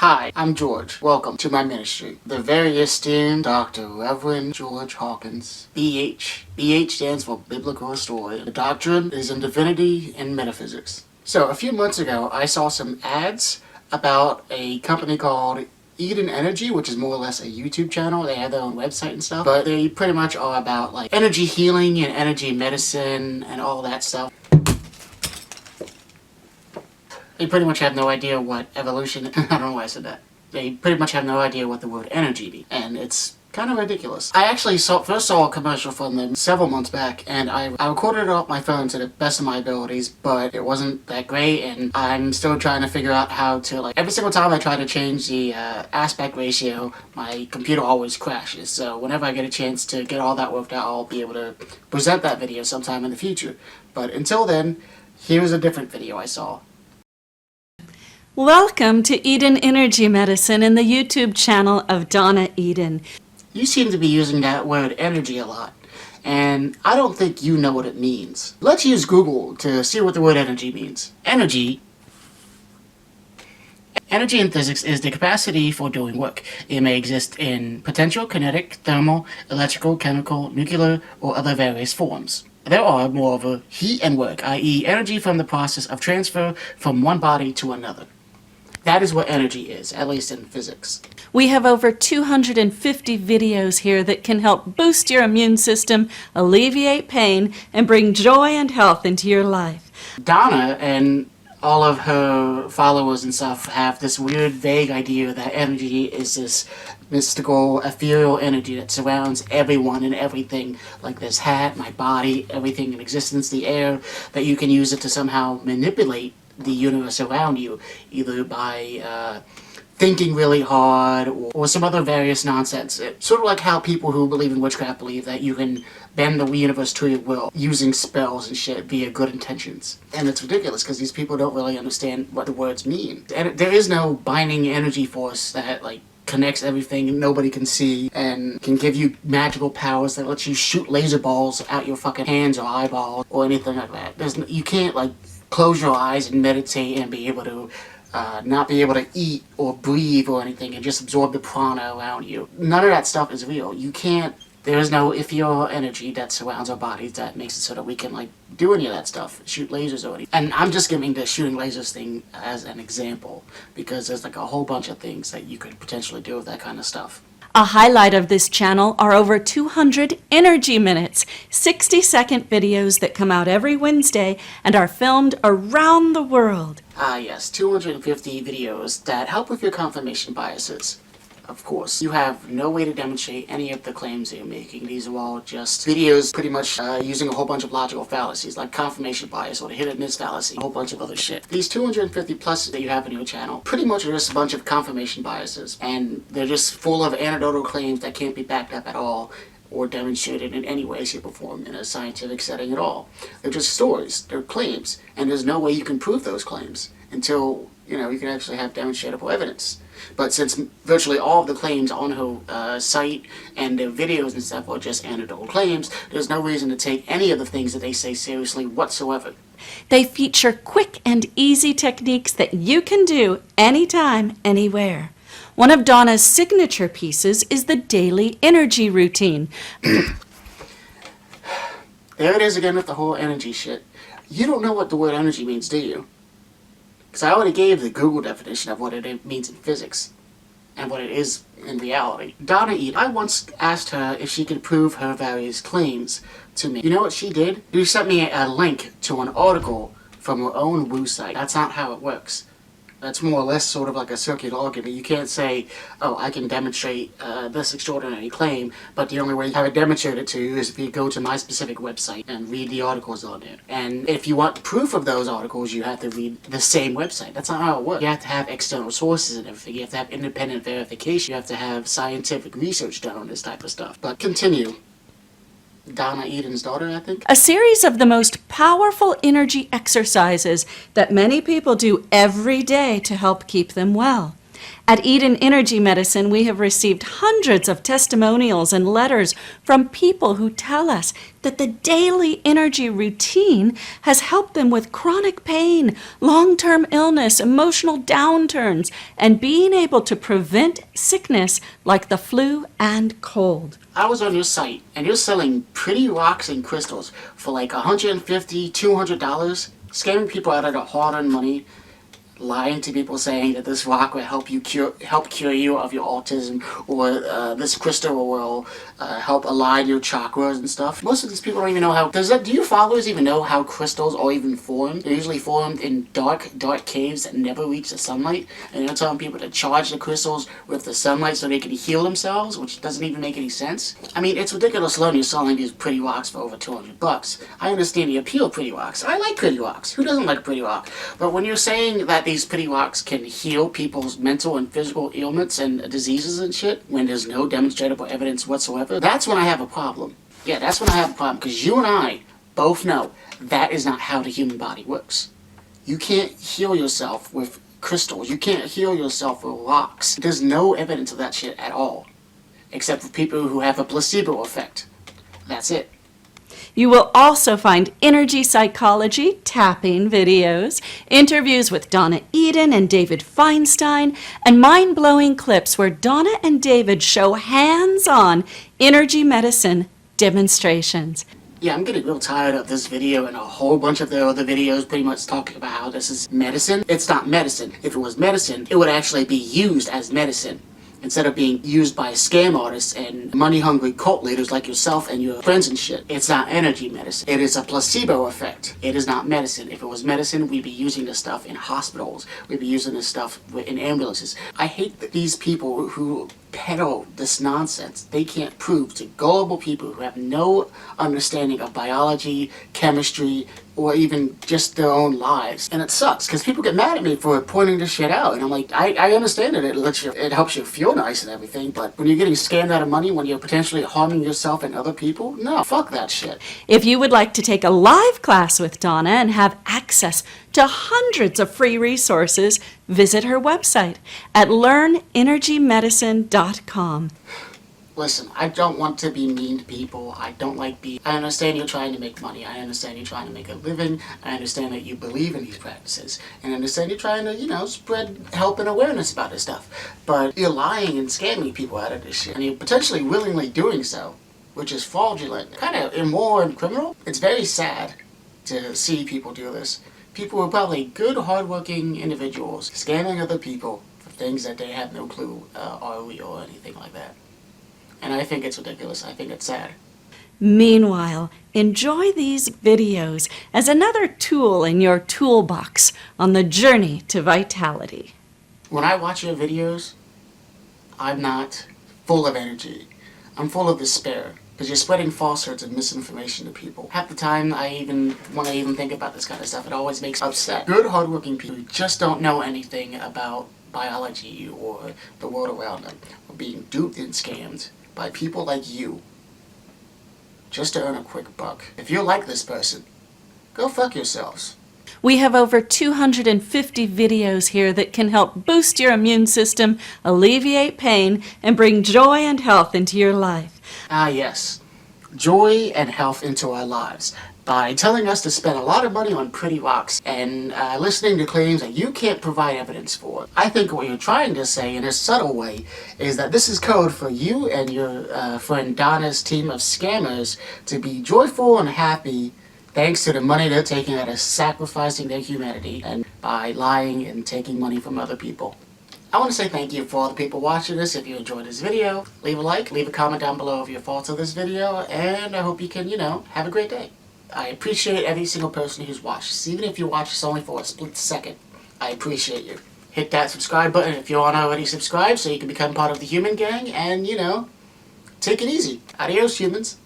Hi, I'm George. Welcome to my ministry. The very esteemed Dr. Reverend George Hawkins, BH. BH stands for Biblical Historian. The doctrine is in divinity and metaphysics. So, a few months ago, I saw some ads about a company called Eden Energy, which is more or less a YouTube channel. They have their own website and stuff, but they pretty much are about like energy healing and energy medicine and all that stuff. They pretty much have no idea what evolution, I don't know why I said that. They pretty much have no idea what the word energy means, and it's kind of ridiculous. I actually first saw a commercial from them several months back, and I recorded it off my phone to the best of my abilities, but it wasn't that great, and I'm still trying to figure out how to, like, every single time I try to change the aspect ratio, my computer always crashes, so whenever I get a chance to get all that worked out, I'll be able to present that video sometime in the future. But until then, here's a different video I saw. Welcome to Eden Energy Medicine and the YouTube channel of Donna Eden. You seem to be using that word energy a lot, and I don't think you know what it means. Let's use Google to see what the word energy means. Energy in physics is the capacity for doing work. It may exist in potential, kinetic, thermal, electrical, chemical, nuclear, or other various forms. There are, moreover, heat and work, i.e. energy from the process of transfer from one body to another. That is what energy is, at least in physics. We have over 250 videos here that can help boost your immune system, alleviate pain, and bring joy and health into your life. Donna and all of her followers and stuff have this weird, vague idea that energy is this mystical, ethereal energy that surrounds everyone and everything, like this hat, my body, everything in existence, the air, that you can use it to somehow manipulate the universe around you, either by thinking really hard or some other various nonsense. It's sort of like how people who believe in witchcraft believe that you can bend the universe to your will using spells and shit via good intentions. And it's ridiculous because these people don't really understand what the words mean. And there is no binding energy force that like connects everything and nobody can see and can give you magical powers that lets you shoot laser balls out your fucking hands or eyeballs or anything like that. You can't like close your eyes and meditate and be able to not be able to eat or breathe or anything and just absorb the prana around you. None of that stuff is real. You can't, there is no ethereal energy that surrounds our bodies that makes it so that we can like do any of that stuff, shoot lasers or anything. And I'm just giving the shooting lasers thing as an example because there's like a whole bunch of things that you could potentially do with that kind of stuff. A highlight of this channel are over 200 energy minutes, 60-second videos that come out every Wednesday and are filmed around the world. Ah yes, 250 videos that help with your confirmation biases. Of course, you have no way to demonstrate any of the claims that you're making. These are all just videos pretty much using a whole bunch of logical fallacies like confirmation bias or the hiddenness fallacy, a whole bunch of other shit. These 250 plus that you have in your channel pretty much are just a bunch of confirmation biases, and they're just full of anecdotal claims that can't be backed up at all or demonstrated in any way, shape, or form in a scientific setting at all. They're just stories, they're claims, and there's no way you can prove those claims until, you know, you can actually have demonstrable evidence. But since virtually all of the claims on her site and their videos and stuff are just anecdotal claims, there's no reason to take any of the things that they say seriously whatsoever. They feature quick and easy techniques that you can do anytime, anywhere. One of Donna's signature pieces is the daily energy routine. There it is again with the whole energy shit. You don't know what the word energy means, do you? Because I already gave the Google definition of what it means in physics and what it is in reality. Donna Eden, I once asked her if she could prove her various claims to me. You know what she did? She sent me a link to an article from her own Woo site. That's not how it works. That's more or less sort of like a circular argument. You can't say, oh, I can demonstrate this extraordinary claim, but the only way I would demonstrate it to you is if you go to my specific website and read the articles on there. And if you want proof of those articles, you have to read the same website. That's not how it works. You have to have external sources and everything. You have to have independent verification. You have to have scientific research done on this type of stuff. But continue. Donna Eden's daughter, I think. A series of the most powerful energy exercises that many people do every day to help keep them well. At Eden Energy Medicine, we have received hundreds of testimonials and letters from people who tell us that the daily energy routine has helped them with chronic pain, long-term illness, emotional downturns, and being able to prevent sickness like the flu and cold. I was on your site, and you're selling pretty rocks and crystals for like $150, $200, scamming people out of their hard-earned money, lying to people saying that this rock will help cure you of your autism, or this crystal will help align your chakras and stuff. Most of these people don't even know how. Do your followers even know how crystals are even formed? They're usually formed in dark caves that never reach the sunlight, and they're telling people to charge the crystals with the sunlight so they can heal themselves, which doesn't even make any sense. I mean, it's ridiculous alone you're selling these pretty rocks for over $200. I understand the appeal of pretty rocks. I like pretty rocks. Who doesn't like a pretty rock? But when you're saying that these pretty rocks can heal people's mental and physical ailments and diseases and shit, when there's no demonstrable evidence whatsoever, that's when I have a problem. Yeah, that's when I have a problem, because you and I both know that is not how the human body works. You can't heal yourself with crystals. You can't heal yourself with rocks. There's no evidence of that shit at all, except for people who have a placebo effect. That's it. You will also find energy psychology, tapping videos, interviews with Donna Eden and David Feinstein, and mind-blowing clips where Donna and David show hands-on energy medicine demonstrations. Yeah, I'm getting real tired of this video and a whole bunch of the other videos pretty much talking about how this is medicine. It's not medicine. If it was medicine, it would actually be used as medicine, instead of being used by scam artists and money-hungry cult leaders like yourself and your friends and shit. It's not energy medicine. It is a placebo effect. It is not medicine. If it was medicine, we'd be using this stuff in hospitals. We'd be using this stuff in ambulances. I hate that these people who peddle this nonsense, they can't prove to gullible people who have no understanding of biology, chemistry, or even just their own lives. And it sucks, because people get mad at me for pointing this shit out, and I'm like, I understand that it helps you feel nice and everything, but when you're getting scammed out of money, when you're potentially harming yourself and other people, no, fuck that shit. If you would like to take a live class with Donna and have access to hundreds of free resources, visit her website at learnenergymedicine.com. Listen, I don't want to be mean to people. I understand you're trying to make money. I understand you're trying to make a living. I understand that you believe in these practices. And I understand you're trying to, spread help and awareness about this stuff. But you're lying and scamming people out of this shit. And you're potentially willingly doing so, which is fraudulent, kind of immoral and criminal. It's very sad to see people do this. People who are probably good, hardworking individuals scamming other people for things that they have no clue are real or anything like that. And I think it's ridiculous. I think it's sad. Meanwhile, enjoy these videos as another tool in your toolbox on the journey to vitality. When I watch your videos, I'm not full of energy. I'm full of despair, because you're spreading falsehoods and misinformation to people. Half the time, when I even think about this kind of stuff, it always makes me upset. Good, hardworking people who just don't know anything about biology or the world around them are being duped and scammed by people like you just to earn a quick buck. If you're like this person, go fuck yourselves. We have over 250 videos here that can help boost your immune system, alleviate pain, and bring joy and health into your life. Ah, yes. Joy and health into our lives by telling us to spend a lot of money on pretty rocks and listening to claims that you can't provide evidence for. I think what you're trying to say in a subtle way is that this is code for you and your friend Donna's team of scammers to be joyful and happy thanks to the money they're taking out of sacrificing their humanity and by lying and taking money from other people. I want to say thank you for all the people watching this. If you enjoyed this video, leave a like, leave a comment down below of your thoughts of this video, and I hope you can, have a great day. I appreciate every single person who's watched this. Even if you watch this only for a split second, I appreciate you. Hit that subscribe button if you aren't already subscribed so you can become part of the human gang and, take it easy. Adios, humans.